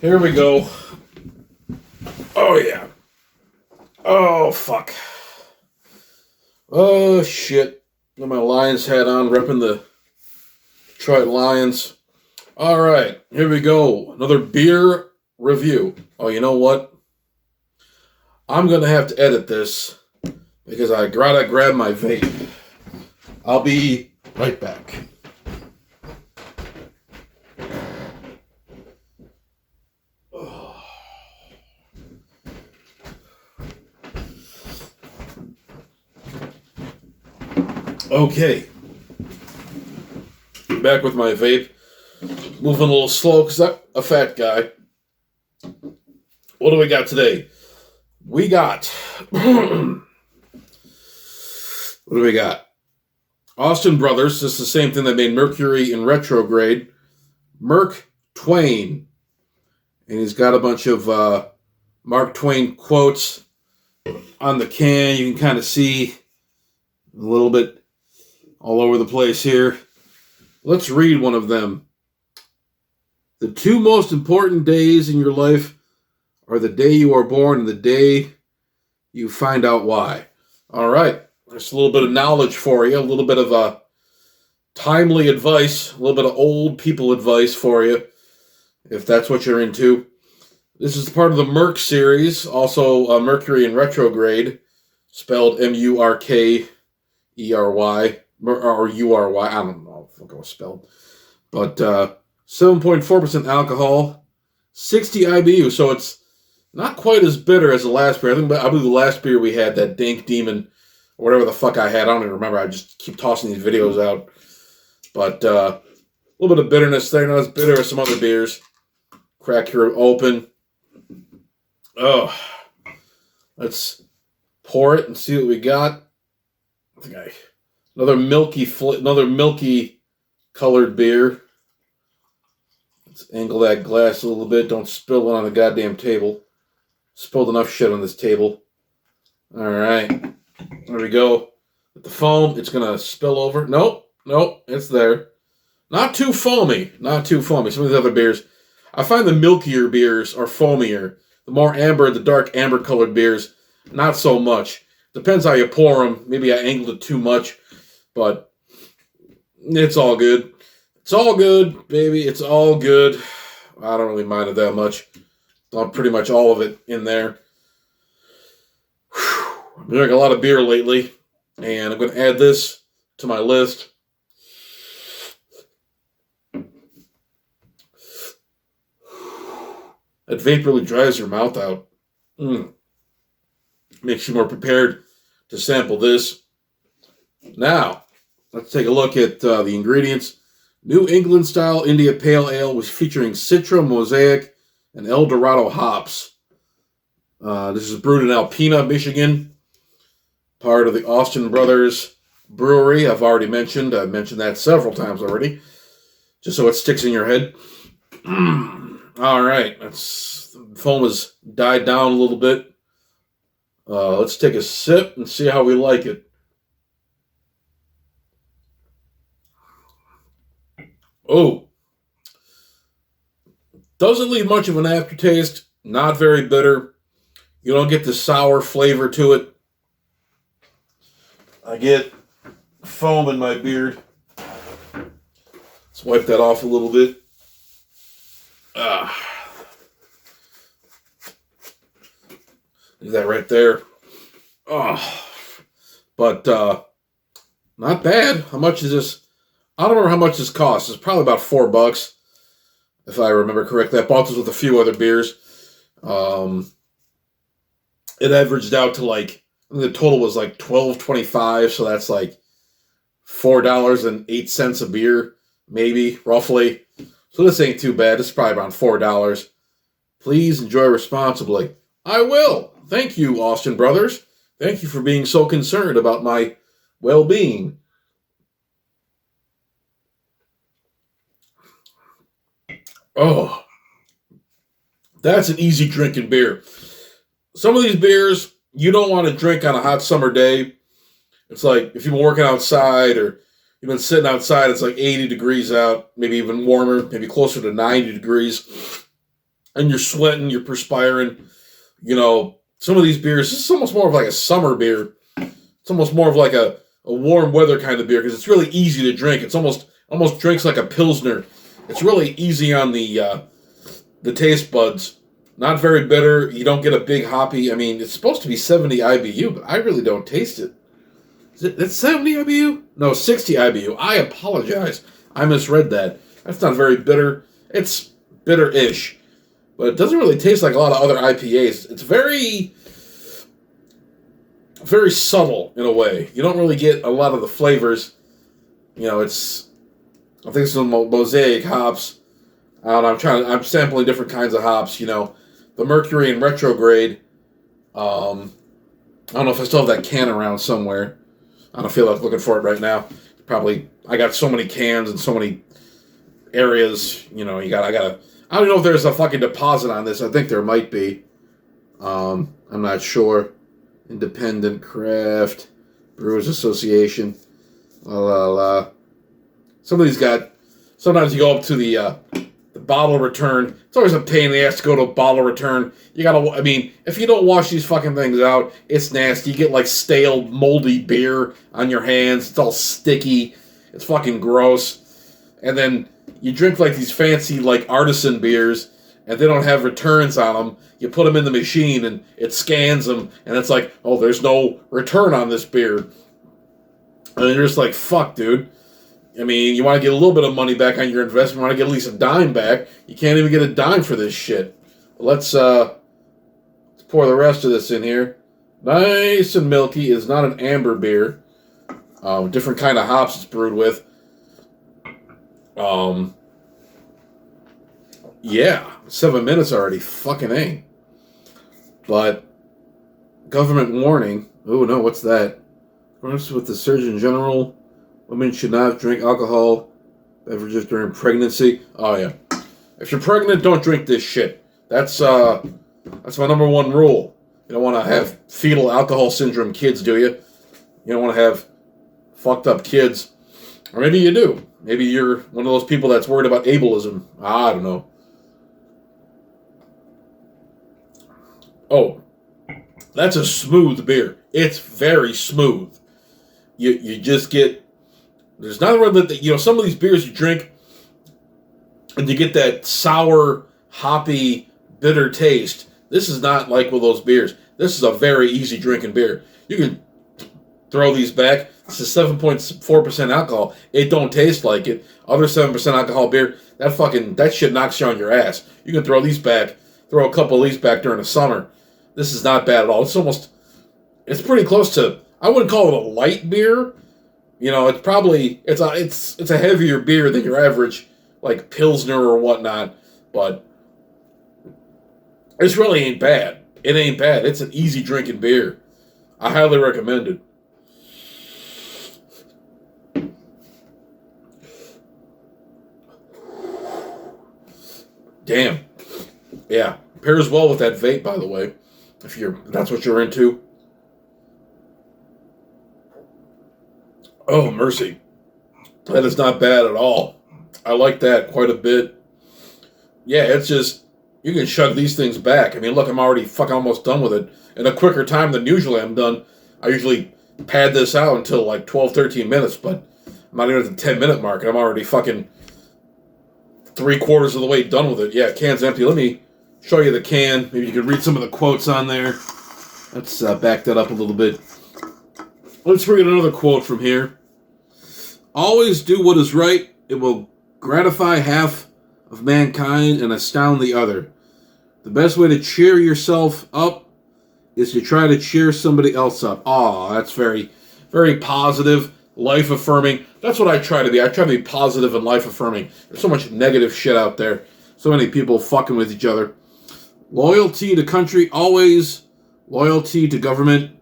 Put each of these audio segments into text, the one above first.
Here we go. Oh, yeah. Oh, fuck. Oh, shit. Got my Lions hat on, repping the Detroit Lions. All right, here we go. Another beer review. Oh, you know what? I'm going to have to edit this because I gotta grab my vape. I'll be right back. Okay. Back with my vape. Moving a little slow because I'm a fat guy. What do we got today? We got... what do we got? Austin Brothers. This is the same thing that made Mercury in Retrograde. Merc Twain. And he's got a bunch of Mark Twain quotes on the can. You can kind of see a little bit all over the place here. Let's read one of them. The two most important days in your life are the day you are born and the day you find out why. All right. There's a little bit of knowledge for you, a little bit of timely advice, a little bit of old people advice for you, if that's what you're into. This is part of the Merc series, also Mercury in Retrograde, spelled M-U-R-K-E-R-Y, or U-R-Y, I don't know if it was spelled. But 7.4% alcohol, 60 IBU, so it's not quite as bitter as the last beer. I believe the last beer we had, that Dank Demon, or whatever the fuck I had, I don't even remember. I just keep tossing these videos out. But a little bit of bitterness there, not as bitter as some other beers. Crack her open. Oh, let's pour it and see what we got. I think another milky colored beer. Let's angle that glass a little bit. Don't spill it on the goddamn table. Spilled enough shit on this table. All right. There we go. With the foam, it's going to spill over. Nope, it's there. Not too foamy. Some of these other beers, I find the milkier beers are foamier. The more amber, the dark amber colored beers, not so much. Depends how you pour them. Maybe I angled it too much, but it's all good. It's all good, baby. It's all good. I don't really mind it that much. Pretty much all of it in there. I'm drinking a lot of beer lately, and I'm going to add this to my list. That vape really dries your mouth out. Makes you more prepared to sample this. Now, let's take a look at the ingredients. New England style India Pale Ale was featuring Citra, Mosaic, and El Dorado hops. This is brewed in Alpena, Michigan. Part of the Austin Brothers Brewery, I've already mentioned. I've mentioned that several times already. Just so it sticks in your head. All right, the foam has died down a little bit. Let's take a sip and see how we like it. Oh, doesn't leave much of an aftertaste. Not very bitter. You don't get the sour flavor to it. I get foam in my beard. Let's wipe that off a little bit. Is that right there? But not bad. How much is this? I don't remember how much this costs. It's probably about $4, if I remember correctly. I bought this with a few other beers. It averaged out to I think the total was like $12.25, so that's like $4.08 a beer, maybe, roughly. So this ain't too bad. This is probably around $4. Please enjoy responsibly. I will. Thank you, Austin Brothers. Thank you for being so concerned about my well-being. Oh, that's an easy drinking beer. Some of these beers you don't want to drink on a hot summer day. It's like if you've been working outside or you've been sitting outside, it's like 80 degrees out, maybe even warmer, maybe closer to 90 degrees. and you're sweating, you're perspiring. You know, some of these beers, this is almost more of like a summer beer. It's almost more of like a warm weather kind of beer because it's really easy to drink. It's almost drinks like a Pilsner. It's really easy on the taste buds. Not very bitter. You don't get a big hoppy. I mean, it's supposed to be 70 IBU, but I really don't taste it. Is it that's 70 IBU? No, 60 IBU. I apologize. I misread that. That's not very bitter. It's bitter-ish. But it doesn't really taste like a lot of other IPAs. It's very, very subtle in a way. You don't really get a lot of the flavors. You know, it's, I think it's some mosaic hops. I don't know, I'm sampling different kinds of hops, you know. The Mercury and Retrograde. I don't know if I still have that can around somewhere. I don't feel like looking for it right now. Probably, I got so many cans and so many areas, you know, I don't know if there's a fucking deposit on this. I think there might be. I'm not sure. Independent Craft Brewers Association. La la la. Some of these sometimes you go up to the bottle return. It's always a pain in the ass to go to a bottle return. I mean, if you don't wash these fucking things out, it's nasty. You get like stale, moldy beer on your hands. It's all sticky. It's fucking gross. And then you drink like these fancy like artisan beers and they don't have returns on them. You put them in the machine and it scans them and it's like, oh, there's no return on this beer. And you're just like, fuck, dude. I mean, you want to get a little bit of money back on your investment. You want to get at least a dime back. You can't even get a dime for this shit. Let's pour the rest of this in here. Nice and milky. It's not an amber beer. Different kind of hops it's brewed with. Yeah, 7 minutes already. Fucking A. But, government warning. Oh, no, what's that? According with the Surgeon General, women should not drink alcohol beverages during pregnancy. Oh, yeah. If you're pregnant, don't drink this shit. That's my number one rule. You don't want to have fetal alcohol syndrome kids, do you? You don't want to have fucked up kids. Or maybe you do. Maybe you're one of those people that's worried about ableism. I don't know. Oh, that's a smooth beer. It's very smooth. You just get, there's nothing wrong with it. You know, some of these beers you drink and you get that sour, hoppy, bitter taste. This is not like one of those beers. This is a very easy drinking beer. You can throw these back. This is 7.4% alcohol. It don't taste like it. Other 7% alcohol beer, that shit knocks you on your ass. You can throw these back, throw a couple of these back during the summer. This is not bad at all. It's pretty close to, I wouldn't call it a light beer. You know, it's a heavier beer than your average, like Pilsner or whatnot, but this really ain't bad. It ain't bad. It's an easy drinking beer. I highly recommend it. Damn. Yeah. Pairs well with that vape, by the way. If that's what you're into. Oh, mercy. That is not bad at all. I like that quite a bit. Yeah, it's just, you can chug these things back. I mean, look, I'm already fucking almost done with it. In a quicker time than usually I'm done. I usually pad this out until like 12, 13 minutes, but I'm not even at the 10-minute mark, and I'm already fucking 3/4 of the way done with it. Yeah, can's empty. Let me show you the can. Maybe you can read some of the quotes on there. Let's back that up a little bit. Let's read another quote from here. Always do what is right. It will gratify half of mankind and astound the other. The best way to cheer yourself up is to try to cheer somebody else up. Aw, that's very, very positive, life-affirming. That's what I try to be. I try to be positive and life-affirming. There's so much negative shit out there. So many people fucking with each other. Loyalty to country, always. Loyalty to government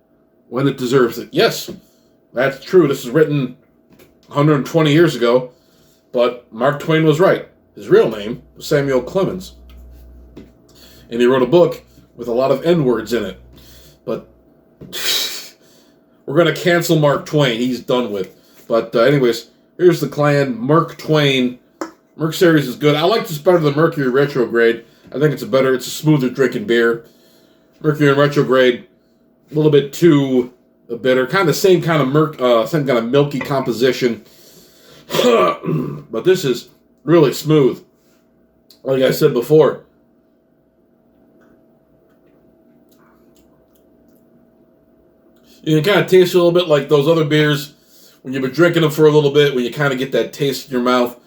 when it deserves it. Yes, that's true. This was written 120 years ago, but Mark Twain was right. His real name was Samuel Clemens. And he wrote a book with a lot of N-words in it. But we're going to cancel Mark Twain. He's done with. But anyways, here's the clan, Mark Twain. Merc Series is good. I like this better than Mercury Retrograde. I think it's a smoother drinking beer. Mercury in Retrograde, a little bit too bitter. Kind of same kind of milky composition. But this is really smooth. Like I said before. You can kind of taste it a little bit like those other beers when you've been drinking them for a little bit, when you kind of get that taste in your mouth.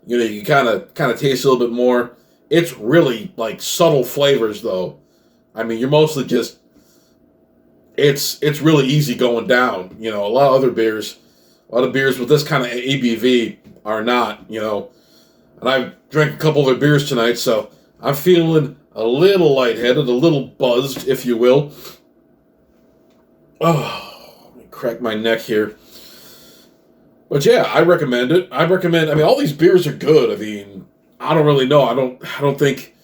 You know, you kind of taste a little bit more. It's really like subtle flavors, though. I mean, you're mostly just, it's really easy going down. You know, a lot of beers with this kind of ABV are not, you know. And I've drank a couple of their beers tonight, so I'm feeling a little lightheaded, a little buzzed, if you will. Oh, let me crack my neck here. But yeah, I recommend it. I mean, all these beers are good. I mean, I don't really know. I don't think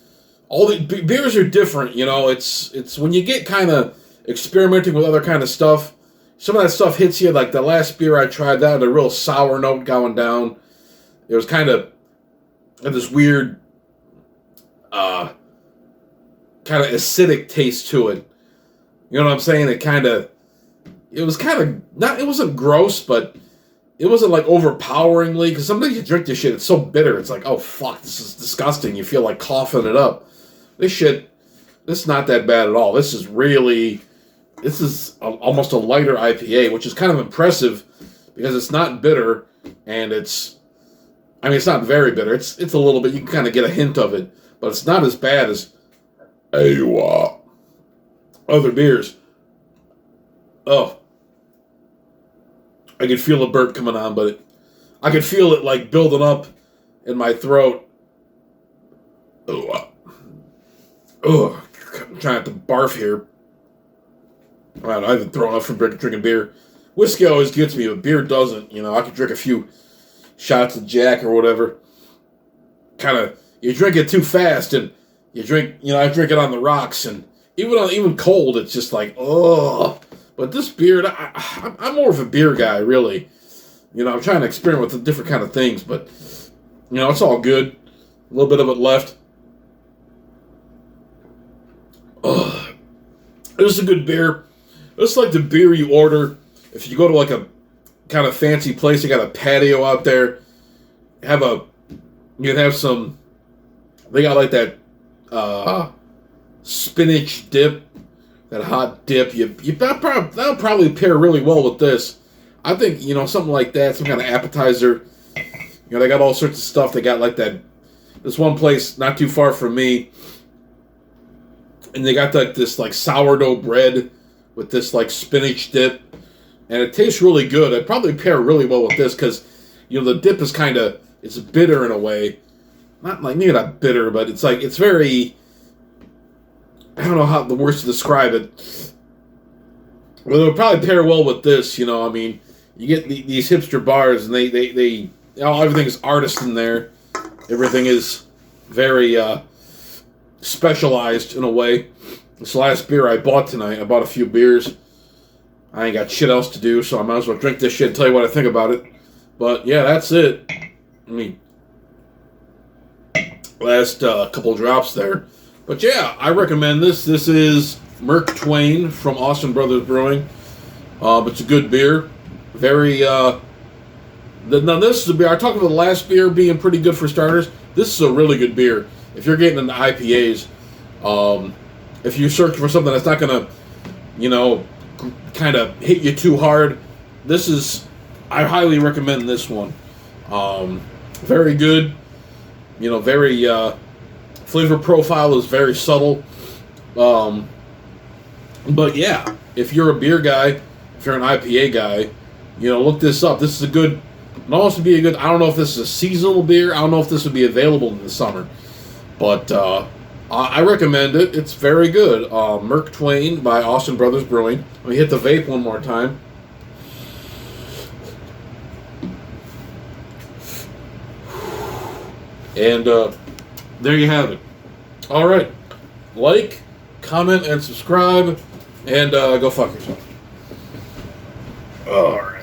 all the beers are different, you know. It's when you get kind of experimenting with other kind of stuff, some of that stuff hits you. Like the last beer I tried, that had a real sour note going down. It was kind of had this weird kind of acidic taste to it. You know what I'm saying? It was kind of not, it wasn't gross, but it wasn't like overpoweringly, because sometimes you drink this shit, it's so bitter, it's like, oh fuck, this is disgusting. You feel like coughing it up. This is not that bad at all. This is almost a lighter IPA, which is kind of impressive because it's not bitter, and it's not very bitter. It's a little bit, you can kind of get a hint of it, but it's not as bad as other beers. Oh, I could feel a burp coming on, but I could feel it like building up in my throat. I'm trying to barf here. I don't know, I've been throwing up from drinking beer. Whiskey always gets me, but beer doesn't. You know, I could drink a few shots of Jack or whatever. You drink it too fast, and I drink it on the rocks, and even cold, it's just like, ugh. But this beer, I'm more of a beer guy, really. You know, I'm trying to experiment with different kind of things, but, you know, it's all good. A little bit of it left. Ugh. This is a good beer. This is like the beer you order if you go to like a kind of fancy place. You got a patio out there. You can have some. They got like that spinach dip, that hot dip. That'll probably pair really well with this. I think, you know, something like that, some kind of appetizer. You know, they got all sorts of stuff. They got like that. This one place not too far from me, and they got like this like sourdough bread with this like spinach dip, and it tastes really good. It'd probably pair really well with this because, you know, the dip is it's bitter in a way. Maybe not bitter, but it's like, it's very, I don't know how the words to describe it. Well, it would probably pair well with this, you know. I mean, you get these hipster bars, and they you know, everything is artist in there. Everything is very specialized in a way. This last beer I bought tonight, I bought a few beers. I ain't got shit else to do, so I might as well drink this shit and tell you what I think about it. But yeah, that's it. I mean, last couple drops there. But yeah, I recommend this. This is Merc Twain from Austin Brothers Brewing. It's a good beer. Very, now this is a beer, I talked about the last beer being pretty good for starters. This is a really good beer. If you're getting into IPAs, if you're searching for something that's not going to, you know, kind of hit you too hard, I highly recommend this one. Very good. You know, very, flavor profile is very subtle. But yeah, if you're a beer guy, if you're an IPA guy, you know, look this up. This is a good, it'll also be a good, I don't know if this is a seasonal beer. I don't know if this would be available in the summer. But I recommend it. It's very good. Merc Twain by Austin Brothers Brewing. Let me hit the vape one more time. And there you have it. All right. Like, comment, and subscribe. And go fuck yourself. All right.